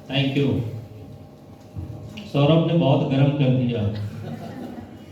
Thank you. Saurabh ने बहुत गर्म कर दिया।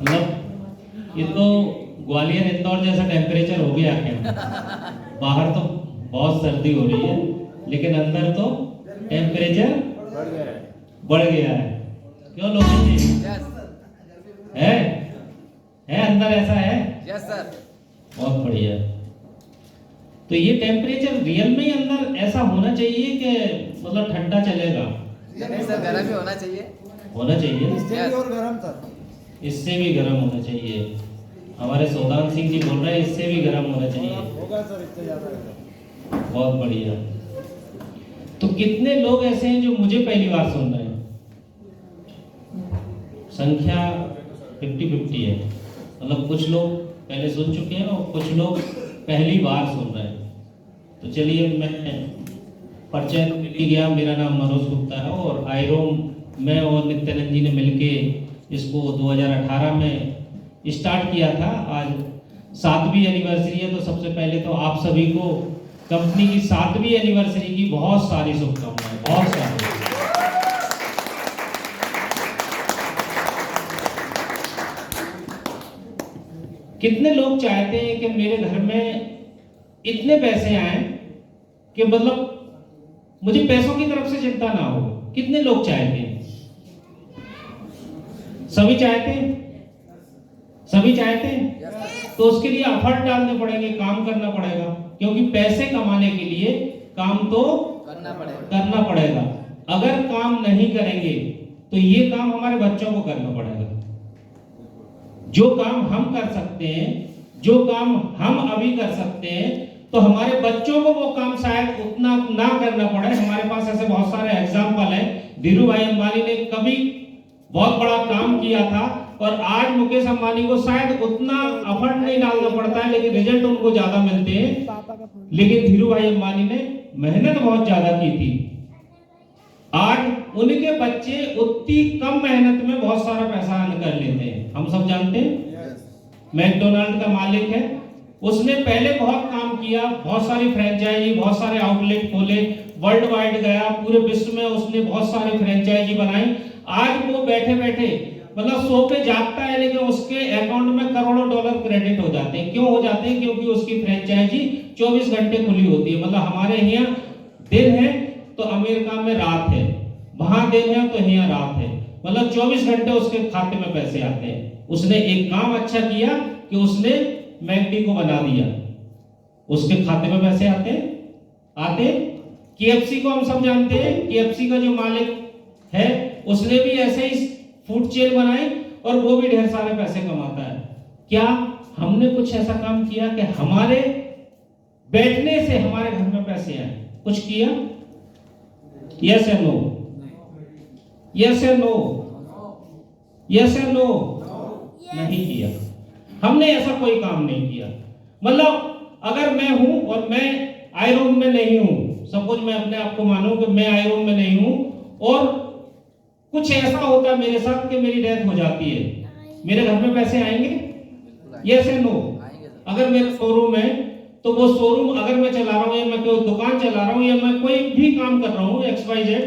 मतलब ये तो ग्वालियर इंदौर जैसा टेम्परेचर हो गया क्या? बाहर तो बहुत सर्दी हो रही है, लेकिन अंदर तो टेम्परेचर बढ़ गया है। क्यों लोकेश जी? है अंदर ऐसा है? Yes sir. बहुत बढ़िया। तो ये टेम्परेचर रियल में ही अंदर ऐसा होना चाहिए कि मतलब ठंडा चलेगा? नहीं सर, गर्म ही होना चाहिए। होना चाहिए, इससे भी और गर्म सर। इससे भी गर्म होना चाहिए। हमारे सौदान सिंह जी बोल रहे हैं इससे भी गर्म होना चाहिए। होगा सर, इससे ज्यादा होगा। बहुत बढ़िया। तो कितने लोग ऐसे हैं जो मुझे पहली बार सुन रहे हैं? संख्या 50-50 है। मतलब कुछ लोग पहले सुन चुके हैं और कुछ लोग पहली बार सुन रहे हैं। तो चलिए, मैं परिचय तो मिल ही गया। मेरा नाम मनोज गुप्ता है और आयरोम मैं और नित्यानंद जी ने मिलके इसको 2018 में स्टार्ट किया था। आज 7वीं एनिवर्सरी है। तो सबसे पहले तो आप सभी को कंपनी की 7वीं एनिवर्सरी की बहुत सारी शुभकामनाएं, बहुत सारी। कितने लोग चाहते हैं कि मेरे घर में इतने पैसे आए कि मतलब मुझे पैसों की तरफ से चिंता ना हो? कितने लोग चाहते हैं? सभी चाहते हैं? सभी चाहते हैं? तो उसके लिए एफर्ट डालने पड़ेंगे, काम करना पड़ेगा। क्योंकि पैसे कमाने के लिए काम तो करना पड़ेगा। अगर काम नहीं करेंगे तो ये काम हमारे बच्चों को करना पड़ेगा। जो काम हम कर सकते हैं, जो काम हम अभी कर सकते हैं, तो हमारे बच्चों को वो काम शायद उतना ना करना पड़े। हमारे पास ऐसे बहुत सारे एग्जाम्पल हैं। धीरू भाई अंबानी ने कभी बहुत बड़ा काम किया था और आज मुकेश अंबानी को शायद उतना एफर्ट नहीं डालना पड़ता है, लेकिन रिजल्ट उनको ज्यादा मिलते हैं। लेकिन धीरू भाई अंबानी ने मेहनत बहुत ज्यादा की थी। आज उनके बच्चे उतनी कम मेहनत में बहुत सारा पैसा अर्न कर लेते हैं। हम सब जानते हैं। मैकडोनाल्ड का मालिक है। उसने पहले बहुत काम किया, बहुत सारी फ्रेंचाइजी, बहुत सारे आउटलेट खोले, वर्ल्ड वाइड गया, पूरे विश्व में उसने बहुत सारे फ्रेंचाइजी बनाई। आज वो बैठे बैठे मतलब सो पे जागता है, लेकिन उसके अकाउंट में करोड़ों डॉलर क्रेडिट हो जाते हैं। क्यों हो जाते हैं? क्योंकि उसकी फ्रेंचाइजी 24 घंटे खुली होती है। मतलब हमारे यहाँ दिन है तो अमेरिका में रात है, वहां दिन है तो यहाँ रात है। मतलब 24 घंटे उसके खाते में पैसे आते हैं। उसने एक काम अच्छा किया कि उसने मैकडी को बना दिया, उसके खाते में पैसे आते। केएफसी को हम सब जानते हैं। केएफसी का जो मालिक है उसने भी ऐसे ही फूड चेन बनाई और वो भी ढेर सारे पैसे कमाता है। क्या हमने कुछ ऐसा काम किया कि हमारे बैठने से हमारे घर में पैसे आए? कुछ किया? यस या नो? यस या नो? यस या नो? नहीं किया। हमने ऐसा कोई काम नहीं किया। मतलब अगर मैं हूं और मैं आयरोम में नहीं हूं, सपोज मैं अपने आप को मानूं कि मैं आयरोम में नहीं हूं और कुछ ऐसा होता है मेरे साथ कि मेरी डेथ हो जाती है, मेरे घर में पैसे आएंगे? यस या नो? अगर मेरा शोरूम है तो वो शोरूम अगर मैं चला रहा हूं या मैं कोई दुकान चला रहा हूं या मैं कोई भी काम कर रहा हूं XYZ,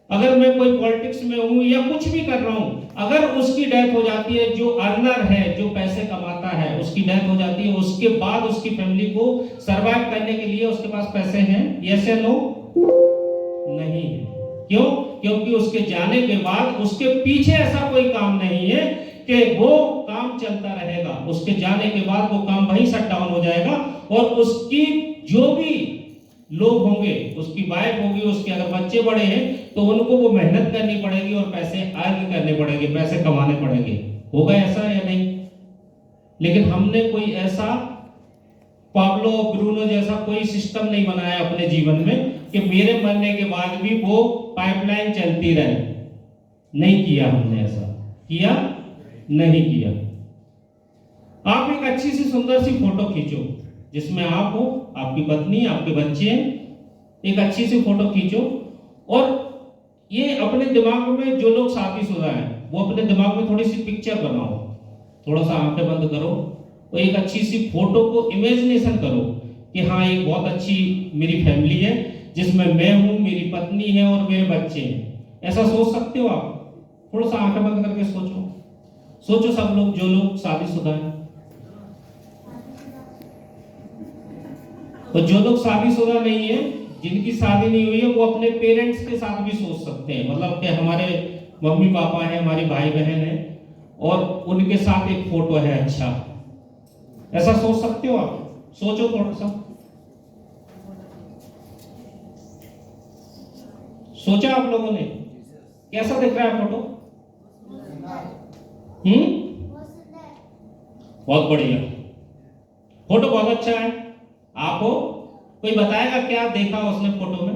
अगर मैं कोई पॉलिटिक्स में हूं या कुछ भी कर रहा हूं, अगर उसकी डेथ हो जाती है, जो अर्नर है, जो पैसे कमाता है, उसकी डेथ हो जाती है, उसके बाद उसकी फैमिली को सरवाइव करने के लिए उसके पास पैसे हैं? यस या नो? नहीं है। क्यों? क्योंकि उसके जाने के बाद उसके पीछे ऐसा कोई काम नहीं है कि वो काम चलता रहेगा। उसके जाने के बाद वो काम वहीं शट डाउन हो जाएगा और उसकी जो भी लोग होंगे, उसकी वाइफ होगी, उसके अगर बच्चे बड़े हैं तो उनको वो मेहनत करनी पड़ेगी और पैसे अर्न करने पड़ेंगे, पैसे कमाने पड़ेंगे। होगा ऐसा या नहीं? लेकिन हमने कोई ऐसा पाब्लो ब्रूनो जैसा कोई सिस्टम नहीं बनाया अपने जीवन में कि मेरे मरने के बाद भी वो पाइपलाइन चलती रहे। नहीं किया हमने ऐसा। किया? नहीं किया। आप एक अच्छी सी सुंदर सी फोटो खींचो जिसमें आप हो, आपकी पत्नी, आपके बच्चे हैं। एक अच्छी सी फोटो खींचो और ये अपने दिमाग में, जो लोग शादीशुदा हैं वो अपने दिमाग में थोड़ी सी पिक्चर बनाओ, थोड़ा सा आंखें बंद करो और एक अच्छी सी फोटो को इमेजिनेशन करो कि हाँ, एक बहुत अच्छी मेरी फैमिली है जिसमें मैं हूं, मेरी पत्नी है और मेरे बच्चे हैं। ऐसा सोच सकते हो आप? थोड़ा सा आंखें बंद करके सोचो। सोचो सब लोग, जो लोग शादीशुदा हैं और जो लोग शादीशुदा नहीं है, जिनकी शादी नहीं हुई है, वो अपने पेरेंट्स के साथ भी सोच सकते हैं। मतलब कि हमारे मम्मी पापा हैं, हमारे भाई बहन हैं और उनके साथ एक फोटो है। अच्छा, ऐसा सोच सकते हो आप? सोचो थोड़ा सा, सोचा आप लोगों ने? कैसा दिख रहा है फोटो? बहुत बढ़िया, फोटो बहुत अच्छा है। आपको कोई बताएगा क्या देखा उसने फोटो में?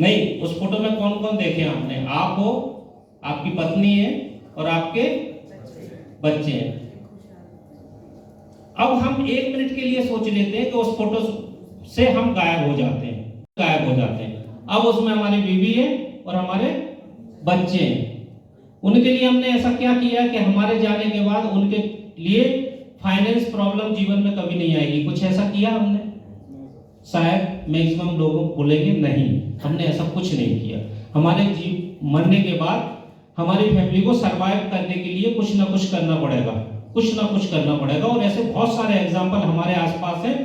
नहीं, उस फोटो में कौन कौन देखे आपने? आप हो, आपकी पत्नी है और आपके बच्चे हैं। अब हम 1 मिनट के लिए सोच लेते हैं कि उस फोटो से हम गायब हो जाते हैं। अब उसमें हमारी बीवी है और हमारे बच्चे हैं। उनके लिए हमने ऐसा क्या किया कि हमारे जाने के बाद उनके लिए फाइनेंस प्रॉब्लम जीवन में कभी नहीं आएगी? कुछ ऐसा किया हमने? शायद मैक्सिमम लोग बोलेंगे नहीं, हमने ऐसा कुछ नहीं किया। हमारे मरने के बाद हमारी फैमिली को सरवाइव करने के लिए कुछ ना कुछ करना पड़ेगा। और ऐसे बहुत सारे एग्जाम्पल हमारे आसपास हैं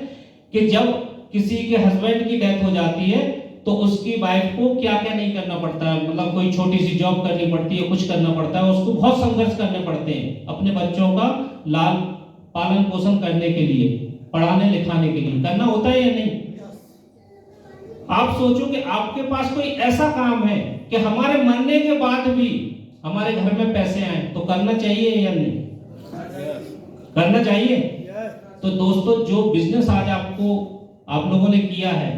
कि जब किसी के हस्बैंड की डेथ हो जाती है तो उसकी वाइफ को क्या क्या नहीं करना पड़ता है। मतलब कोई छोटी सी जॉब करनी पड़ती है, कुछ करना पड़ता है, उसको बहुत संघर्ष करने पड़ते हैं अपने बच्चों का लाल पालन पोषण करने के लिए, पढ़ाने लिखाने के लिए। करना होता है या नहीं? आप सोचो कि आपके पास कोई ऐसा काम है कि हमारे मरने के बाद भी हमारे घर में पैसे आए, तो करना चाहिए या नहीं? करना चाहिए। तो दोस्तों, जो बिजनेस आज आप लोगों ने किया है,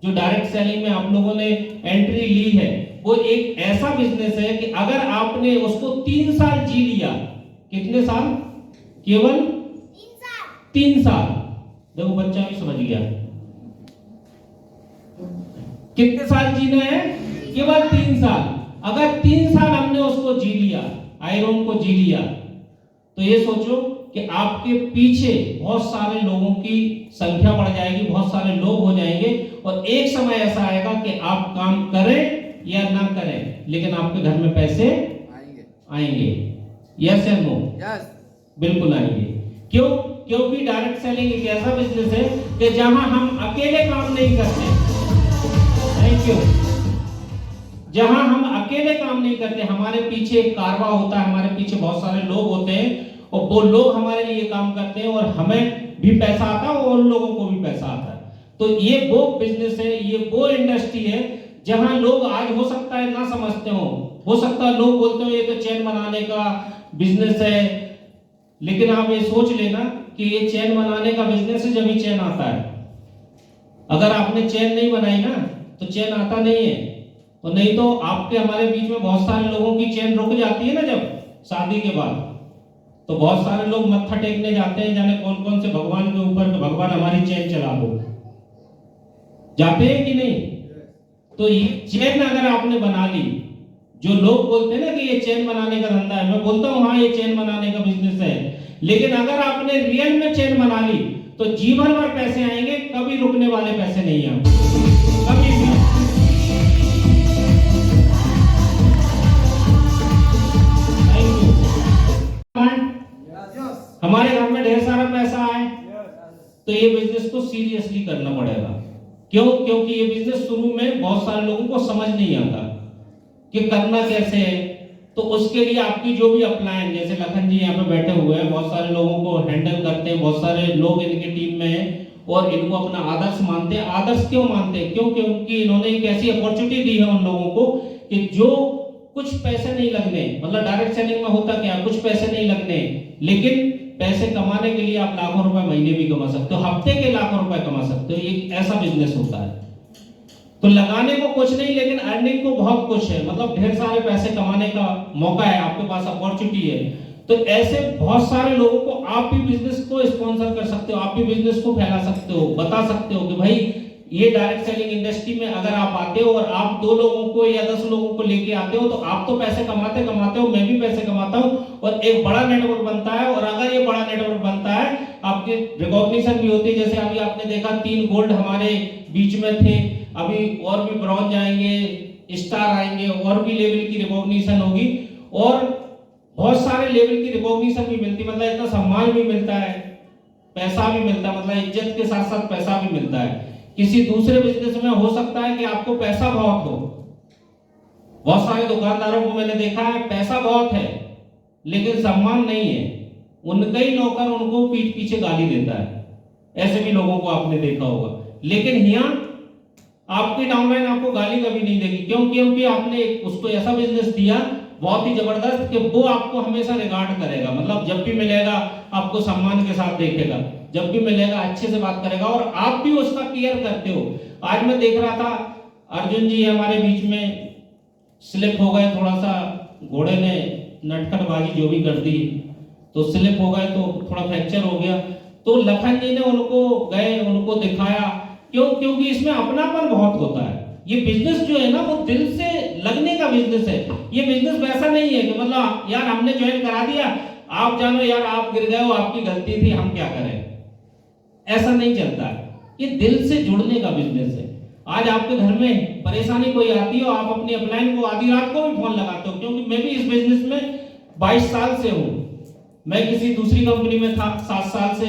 जो डायरेक्ट सेलिंग में आप लोगों ने एंट्री ली है, वो एक ऐसा बिजनेस है कि अगर आपने उसको 3 साल जी लिया। कितने साल? केवल 3 साल। देखो बच्चा भी समझ गया। कितने साल जीना है? केवल 3 साल। अगर 3 साल हमने उसको जी लिया, आयरन को जी लिया, तो ये सोचो कि आपके पीछे बहुत सारे लोगों की संख्या बढ़ जाएगी, बहुत सारे लोग हो जाएंगे और एक समय ऐसा आएगा कि आप काम करें या ना करें, लेकिन आपके घर में पैसे आएंगे। यस या नो? यस, बिल्कुल आएंगे। क्यों? क्योंकि डायरेक्ट सेलिंग एक ऐसा बिजनेस है कि जहां हम अकेले काम नहीं करते। Thank you. जहां हम अकेले काम नहीं करते, हमारे पीछे एक कारवा होता है, हमारे पीछे बहुत सारे लोग होते हैं और वो लोग हमारे लिए काम करते हैं और हमें भी पैसा आता है और उन लोगों को भी पैसा आता है। तो ये वो बिजनेस है, ये वो इंडस्ट्री है जहां लोग आज हो सकता है ना समझते हो सकता है लोग बोलते हो ये तो चैन बनाने का बिजनेस है, लेकिन आप ये सोच लेना कि ये चैन बनाने का बिजनेस है जब ही चैन आता है। अगर आपने चैन नहीं बनाई ना तो चैन आता नहीं है। और नहीं तो आपके हमारे बीच में बहुत सारे लोगों की चैन रुक जाती है ना जब शादी के बाद, तो बहुत सारे लोग मत्था टेकने जाते हैं जाने कौन कौन से भगवान के ऊपर, तो भगवान हमारी चैन चला दो। जाते हैं कि नहीं? तो ये चैन अगर आपने बना ली, जो लोग बोलते हैं ना कि ये चैन बनाने का धंधा है, मैं बोलता हूं हाँ ये चैन बनाने का बिजनेस है, लेकिन अगर आपने रियल में चैन बना ली तो जीवन भर पैसे आएंगे, कभी रुकने वाले पैसे नहीं आएंगे, कभी भी। हमारे घर में ढेर सारा पैसा आए तो ये बिजनेस को सीरियसली करना पड़ेगा। क्यों? क्योंकि ये बिजनेस शुरू में बहुत सारे लोगों को समझ नहीं आता कि करना कैसे है। तो उसके लिए आपकी जो भी अपलायन, जैसे लखन जी यहाँ पे बैठे हुए हैं, बहुत सारे लोगों को हैंडल करते हैं, बहुत सारे लोग इनकी टीम में हैं और इनको अपना आदर्श मानते हैं। आदर्श क्यों मानते हैं? क्यों? क्योंकि इन्होंने एक ऐसी अपॉर्चुनिटी दी है उन लोगों को कि जो कुछ पैसे नहीं लगने, मतलब डायरेक्ट सेलिंग में होता क्या, कुछ पैसे नहीं लगने, लेकिन पैसे कमाने के लिए आप लाखों रुपए महीने भी कमा सकते हो, हफ्ते के लाखों रुपए कमा सकते हो। एक ऐसा बिजनेस होता है। तो लगाने को कुछ नहीं, लेकिन अर्निंग को बहुत कुछ है, मतलब ढेर सारे पैसे कमाने का मौका है, आपके पास अपॉर्चुनिटी है। तो ऐसे बहुत सारे लोगों को आप भी बिजनेस को स्पॉन्सर कर सकते हो, आप भी बिजनेस को फैला सकते हो, बता सकते हो कि भाई ये डायरेक्ट सेलिंग इंडस्ट्री में अगर आप आते हो और आप 2 लोगों को या 10 लोगों को लेके आते हो तो आप तो पैसे कमाते हो, मैं भी पैसे कमाता हूँ और एक बड़ा नेटवर्क बनता है। और अगर ये बड़ा नेटवर्क बनता है, आपके रिकॉग्निशन भी होती है। जैसे अभी आपने देखा 3 गोल्ड हमारे बीच में थे, अभी और भी ब्रॉन्ज आएंगे, स्टार आएंगे, और भी लेवल की रिकॉग्निशन होगी और बहुत सारे लेवल की रिकॉग्निशन भी मिलती है। मतलब इतना सम्मान भी मिलता है, पैसा भी मिलता है, मतलब इज्जत के साथ साथ पैसा भी मिलता है। किसी दूसरे बिजनेस में हो सकता है कि आपको पैसा बहुत हो, बहुत सारे दुकानदारों को मैंने देखा है पैसा बहुत है लेकिन सम्मान नहीं है, उनका ही नौकर उनको पीठ पीछे गाली देता है, ऐसे भी लोगों को आपने देखा होगा। लेकिन यहाँ आपकी डाउनलाइन आपको गाली कभी नहीं देगी, क्योंकि आपने उसको ऐसा बिजनेस दिया बहुत ही जबरदस्त कि वो आपको हमेशा रिगार्ड करेगा। मतलब जब भी मिलेगा आपको सम्मान के साथ देखेगा, जब भी मिलेगा अच्छे से बात करेगा और आप भी उसका केयर करते हो। आज मैं देख रहा था अर्जुन जी हमारे बीच में स्लिप हो गए, थोड़ा सा घोड़े ने नटखटबाजी जो भी कर दी तो स्लिप हो गए, तो थोड़ा फ्रैक्चर हो गया। तो लखन जी ने उनको गए, उनको दिखाया, क्योंकि इसमें अपनापन बहुत होता है। ये बिजनेस जो है ना वो दिल से लगने का बिजनेस है। ये बिजनेस वैसा नहीं है कि मतलब यार हमने ज्वाइन करा दिया, आप जानो यार आप गिर गए हो, आपकी गलती थी, हम क्या करें, ऐसा नहीं चलता है। ये दिल से जुड़ने का बिजनेस है। आज आपके घर में परेशानी कोई आती हो, आप अपनी अपलाइन को आधी रात को भी फोन लगाते हो, क्योंकि मैं भी इस बिजनेस में 22 साल से हूं। मैं किसी दूसरी कंपनी में था 7 साल से।